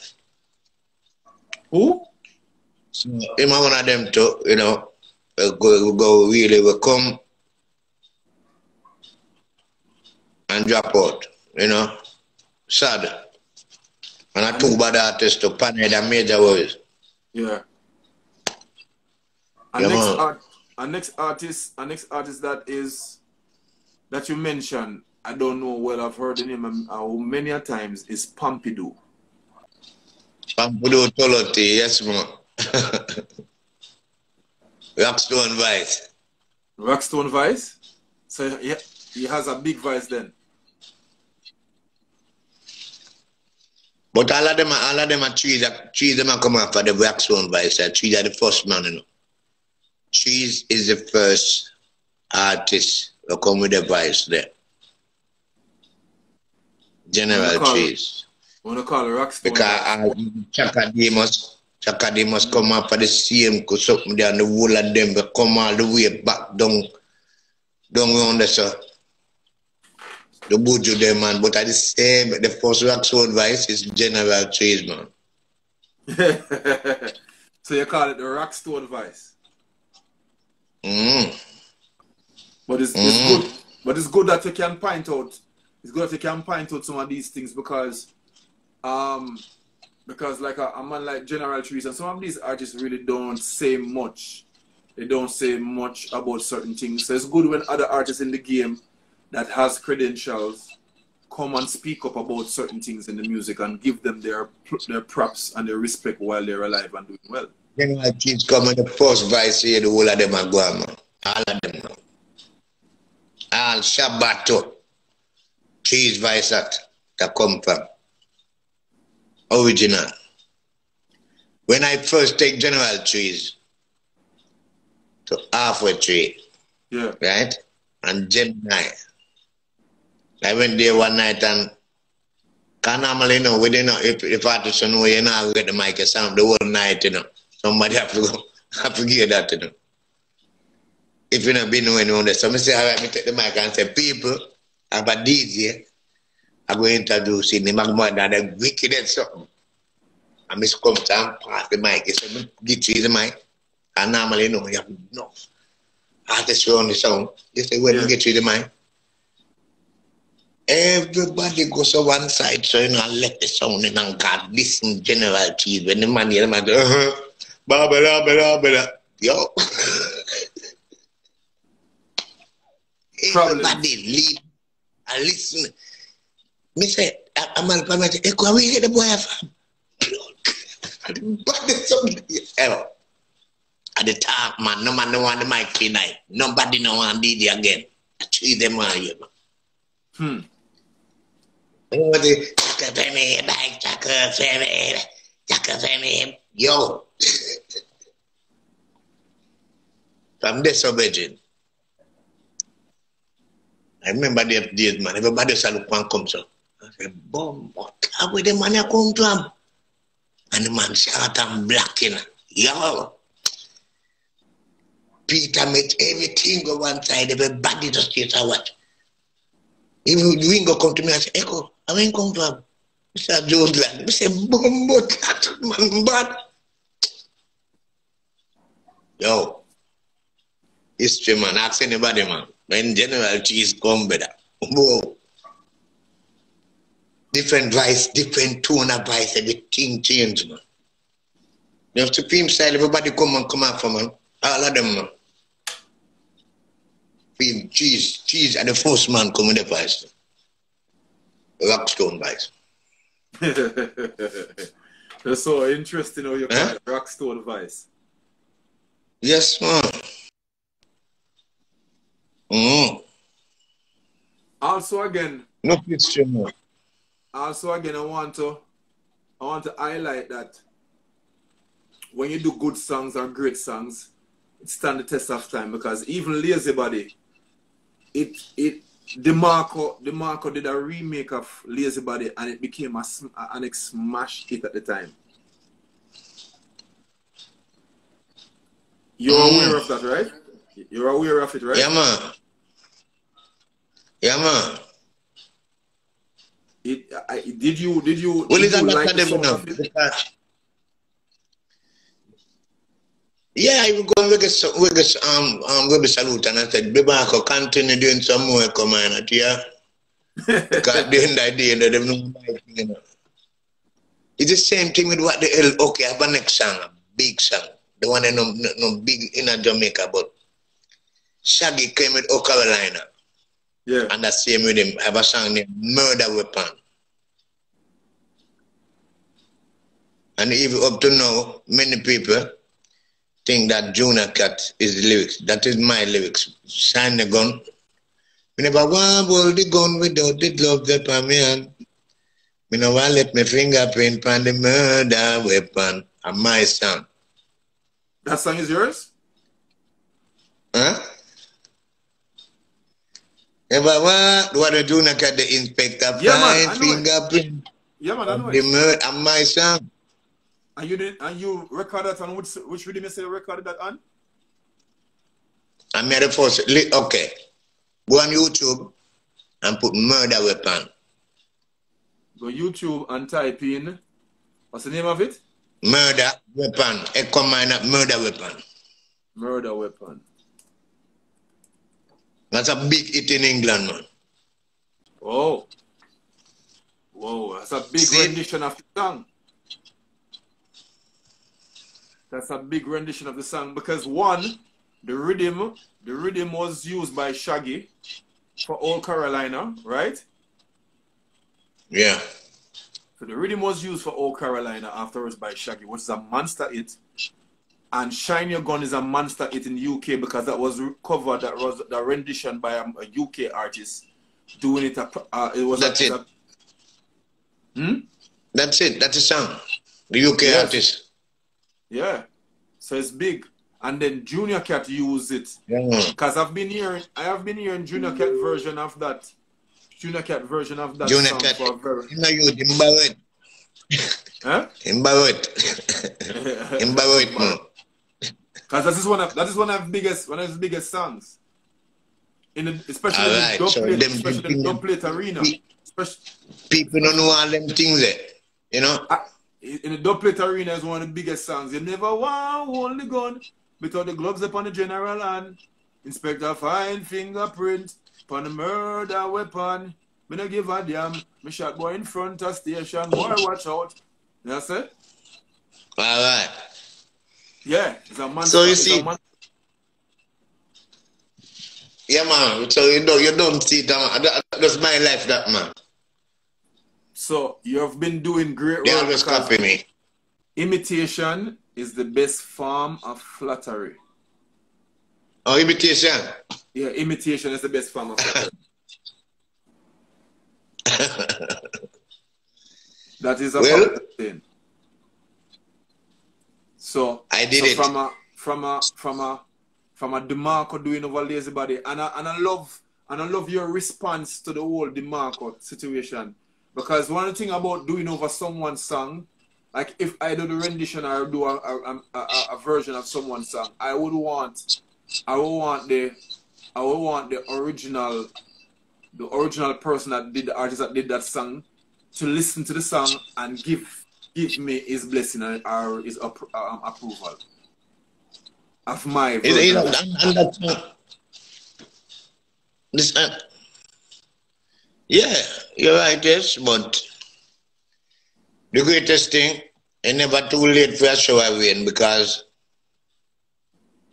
Who? So him and one of them too, you know, we come and drop out, you know. Sad. And I took bad artists to Panhead and Major Wales. Yeah. And next artist that you mentioned, I don't know whether I've heard the name many a times, is Pompidou. Pompidou Toloti, yes, man. Rockstone Vice. Rockstone Vice? So he has a big voice then. But all of them are trees them come after the Rockstone Vice. Trees are the first man, you know. Trees is the first artist who come with the voice there. General Trees. I want to call it Rockstone. Because Chaka must come up for the same because something there and the whole of them will come all the way back down around the sir. The Buju them, man. But at the same, the first Rockstone Vice is General Trees, man. So you call it the Rockstone Vice? But it's good. But it's good that you can point out. It's good that you can point out some of these things because like a man like General Trees and some of these artists really don't say much. They don't say much about certain things. So it's good when other artists in the game that has credentials come and speak up about certain things in the music and give them their props and their respect while they're alive and doing well. General Trees come on the first Vice here, the whole of them are gone, man. All of them now. All Shabato. Trees Vice that come from. Original. When I first take General Trees to Halfway Tree, yeah, right? And Gemini. I went there one night and can normally, you know, if artists know, you know, get the mic and sound the whole night, you know. Somebody have to give that, you know. If you not been knowing anyone there, so I say, all right, me take the mic and say, people, I have a DJ. I'm going to introduce him. I'm going to do the wickedest something. And I come to and pass the mic. He said, get you the mic. And normally, you know, you have no artists around the sound. You say, when you get to the mind, everybody goes to one side, so you know, let the sound in and God listen general cheese. When the man hear them, blah, blah, blah, blah. Yo. Everybody leave and listen. Me say, I'm on the say, Echo, where you get the boy from? But there's something ever. At the top, man, no man no want the mic tonight. Nobody no want DJ again. I treat them all here, man. Yo. From this origin. I remember the days, man. Everybody said, look, one comes up. I said, boom, what? How will the man come from? And the man shot and blacking. Yo. Peter made everything go one side, everybody just chase a watch. If you ain't go come to me and say, Echo, I ain't come from. Mr. Jones, I say, boom, but that man bad. Yo. History, man. Ask anybody, man. When general cheese come better. Whoa. Different voice, different tone of voice, everything change, man. You have to film style, everybody come out for man. All of them, man. Film cheese, and the first man come with the voice. Rockstone voice. That's so interesting how you call it Rockstone voice. Yes, man. Also again, no picture, man. Also again, I want to highlight that when you do good songs or great songs, it stand the test of time, because even Lazy Body, DeMarco did a remake of Lazy Body and it became an smash hit at the time. You're aware of that, right? You're aware of it, right? Yeah, man. Yeah, man. Did you well, did you like the song of it? Yeah, I go and Reggae salute and I said, Bebako, continue doing some more command, yeah. Because the end of the day, they don't know. It's the same thing with what the hell. Okay, I have a next song, a big song. The one that no big in Jamaica, but Shaggy came with O Carolina. Yeah. And the same with him. I have a song named Murder Weapon. And even up to now, many people think that Junior Cat is the lyrics. That is my lyrics. Shine the gun. We never want to hold the gun without the gloves upon me hand. We never want to let my fingerprint on the murder weapon. And my song. That song is yours? Huh? Never want the Junior Cat, the inspector, find fingerprint. Yeah, man, I know the murder and my song. And you recorded that on which rhythm you say you recorded that on? I made the first. Okay. Go on YouTube and put Murder Weapon. Go YouTube and type in, what's the name of it? Murder Weapon. Echo Minott, Murder Weapon. Murder Weapon. That's a big hit in England, man. Oh. Whoa, that's a big rendition of the song. That's a big rendition of the song because one, the rhythm was used by Shaggy for Old Carolina, right? Yeah. So the rhythm was used for Old Carolina afterwards by Shaggy, which is a monster hit. And Shine Your Gun is a monster hit in the UK because that was covered, that was the rendition by a UK artist doing it. That's it. That's it. That's a song. The UK artist. Yeah. So it's big. And then Junior Cat used it. Because I have been hearing Junior Cat version of that. Junior Cat version of that Junior song Cat. for a very... You know you embarrassed. Huh? Embarrassed, man. Because that is one of his biggest songs. Especially in the dubplate arena. People don't know all them things there. You know? In the dubplate arena is one of the biggest songs. You never want to hold the gun Without the gloves upon the general and inspector find fingerprint upon the murder weapon. Me no give a damn. Me shot boy in front of station. Boy, watch out. That's it. All right. Yeah, it's a man. So you see, yeah, man. So you don't see that. That's my life, that man. So you have been doing great work. They always copy me. Imitation is the best form of flattery. Oh, imitation? Yeah, imitation is the best form of flattery. That is a thing. So I did it from a DeMarco doing over Lazy Body, and I love your response to the whole DeMarco situation, because one thing about doing over someone's song, like if I do the rendition or do a version of someone's song, I would want the original person that did, the artist that did that song, to listen to the song and give me his blessing or his approval of my version. Yeah, you're right, yes, but the greatest thing, it's never too late for a show I win, because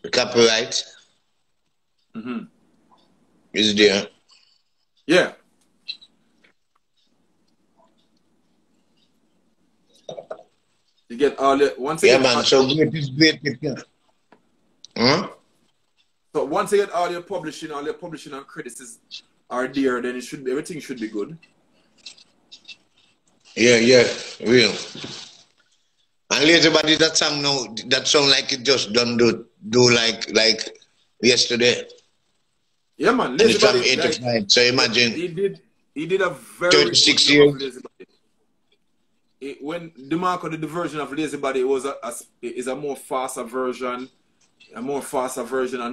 the copyright is there. Yeah. You get all the once you yeah, get man. all, So great is great. So once you get all your publishing and credits are there, then everything should be good. Yeah, real. And Lazy Body, that song now, that sound like it just don't do like yesterday. Yeah, man. Lazy Body, like, so imagine. He did a very 36 years. Lazy Body. When DeMarco did the version of Lazy Body, it was a more faster version, and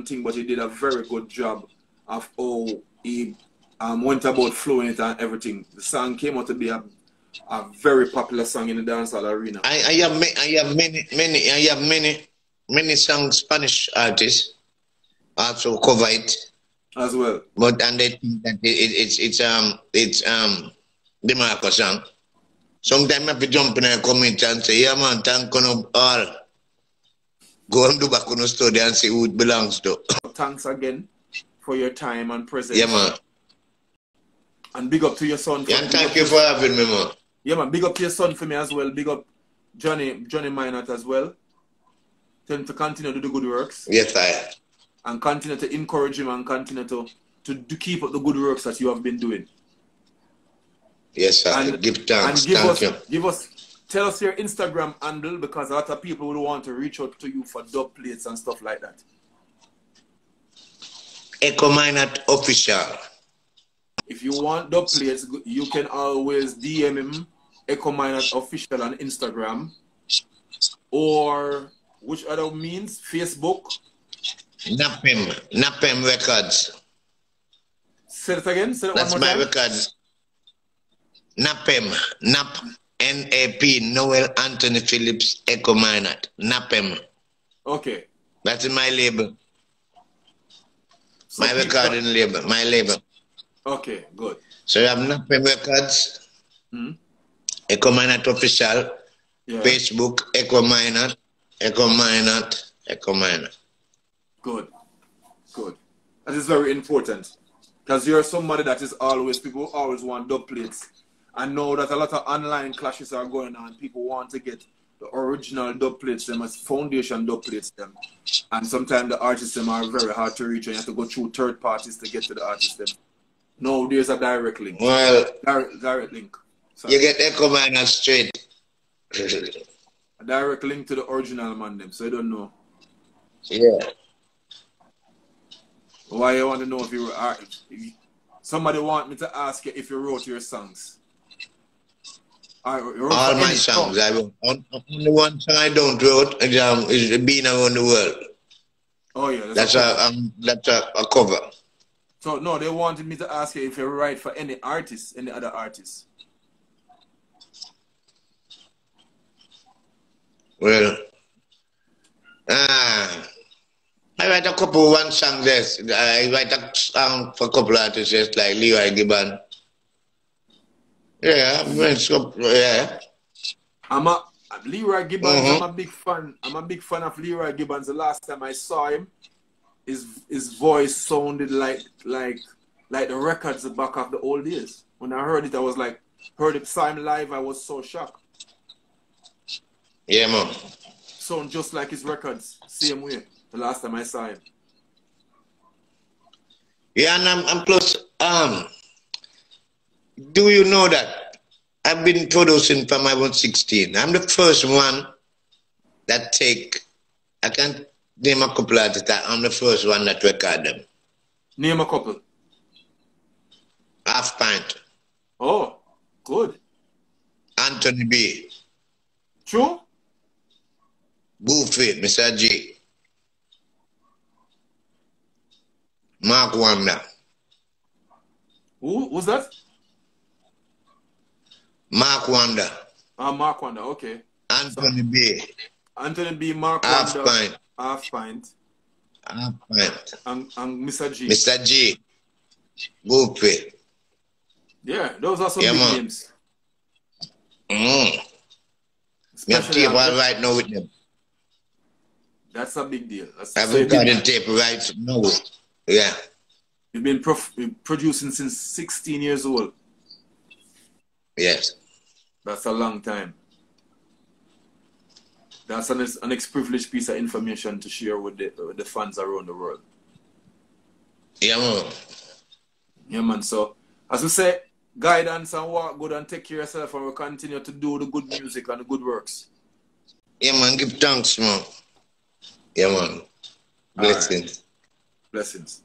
thing, but he did a very good job of how he went about flowing it and everything. The song came out to be a very popular song in the dancehall arena. I have many songs Spanish artists also cover it as well. But and they think that it's DeMarco song. Sometimes I have to jump in and comment and say, yeah man, thank you all. Go and do back on the studio and see who it belongs to. Thanks again for your time and presence. Yeah man. And big up to your son. Yeah, and thank you for having me, man. Yeah man, big up to your son for me as well. Big up Johnny Minott as well. Tell him to continue to do the good works. Yes, I am. And continue to encourage him and continue to keep up the good works that you have been doing. Yes, sir. And give thanks. Tell us your Instagram handle, because a lot of people will want to reach out to you for dub plates and stuff like that. Echo Minott Official. If you want dub plates, you can always DM him, Echo Minott Official on Instagram. Or which other means? Facebook. Napem Records. Say it again. Say it That's one more my time. records. Napem. N-A-P. Noel Anthony Phillips Echo Minott. Napem. Okay. That's my label. So my recording label. My label. Okay, good. So you have Napem Records. Echo Minott Official. Yeah. Facebook. Echo Minott. Echo Minott. Echo Minott. Good. Good. That is very important. Because you're somebody that is always, people always want dub plates. I know that a lot of online clashes are going on. People want to get the original dub plates, them as foundation dub plates, them. And sometimes the artists, them are very hard to reach, and you have to go through third parties to get to the artists, them. No, there's a direct link. Well, direct link. Sorry. You get Echo Minott straight. A direct link to the original man, them, so you don't know. Yeah. Why you want to know if you were somebody want me to ask you if you wrote your songs. All my songs I wrote. Only one song I don't wrote is Being Around the World. Oh yeah, that's a cover. So no, they wanted me to ask you if you write for any artist, any other artists. Well, write a couple one song there. I write a song for a couple artists just like Leroy Gibbon. Yeah, yeah. Leroy Gibbons, I'm a big fan. I'm a big fan of Leroy Gibbons. The last time I saw him, his voice sounded like the records back of the old days. When I heard it, I was like, saw him live, I was so shocked. Yeah, man. Sound just like his records, same way. The last time I saw him. Yeah, and I'm plus. Do you know that I've been producing from I was 16? I'm the first one that I can't name a couple artists. I'm the first one that record them. Name a couple. Half Pint. Oh, good. Anthony B. True? Goofy, Mr. G. Mark Wanda. Who was that? Mark Wanda. Mark Wanda, okay. Anthony B. Anthony B, Mark Half Wanda. Pint. Half Pint. Half Pint. And Mr. G. Mr. G. Goofy. Yeah, those are some big names. Me have tape all right now with them. That's a big deal. I've been recording tape right now. Yeah. You've been producing since 16 years old. Yes. That's a long time. That's an privileged piece of information to share with the fans around the world. Yeah, man. Yeah, man. So, as we say, guidance and walk good and take care of yourself, and we'll continue to do the good music and the good works. Yeah, man. Give thanks, man. Yeah, man. Blessings. Right. Blessings.